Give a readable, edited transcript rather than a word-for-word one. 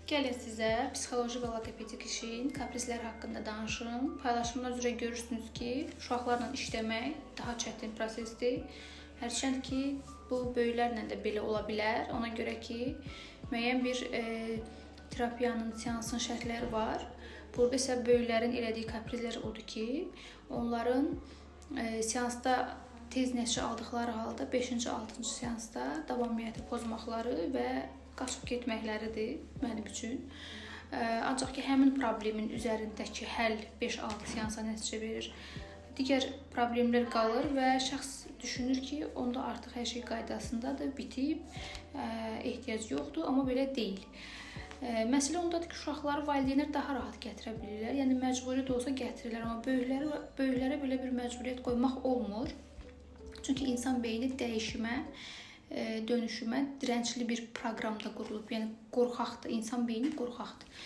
Gəlin sizə psixoloji və loqopedik işin kaprizləri haqqında danışım. Paylaşımdan üzrə görürsünüz ki, uşaqlarla işləmək daha çətin prosesdir. Hərçənd ki, bu böyüklərlə də belə ola bilər. Ona görə ki, müəyyən bir terapiyanın, seansın şərtləri var. Burada isə böyüklərin elədiyi kaprizlər odur ki, onların seansda tez nəticə aldıqları halda 5-ci, 6-cı seansda davamiyyəti pozmaqları və qaçıb getməkləridir mənim üçün. Ancaq ki, həmin problemin üzərindəki həll 5-6 seansa nəticə verir. Digər problemlər qalır və şəxs düşünür ki, onda artıq hər şey qaydasındadır, bitib, ehtiyac yoxdur, amma belə deyil. Məsələ ondadır ki, uşaqları valideynlər daha rahat gətirə bilirlər. Yəni, məcburi də olsa gətirirlər, amma böyüklərə belə bir məcburiyyət qoymaq olmur. Çünki insan beyni dəyişimə, dönüşümə dirəncli bir proqramda qurulub. Yəni, qorxaqdır, insan beyni qorxaqdır.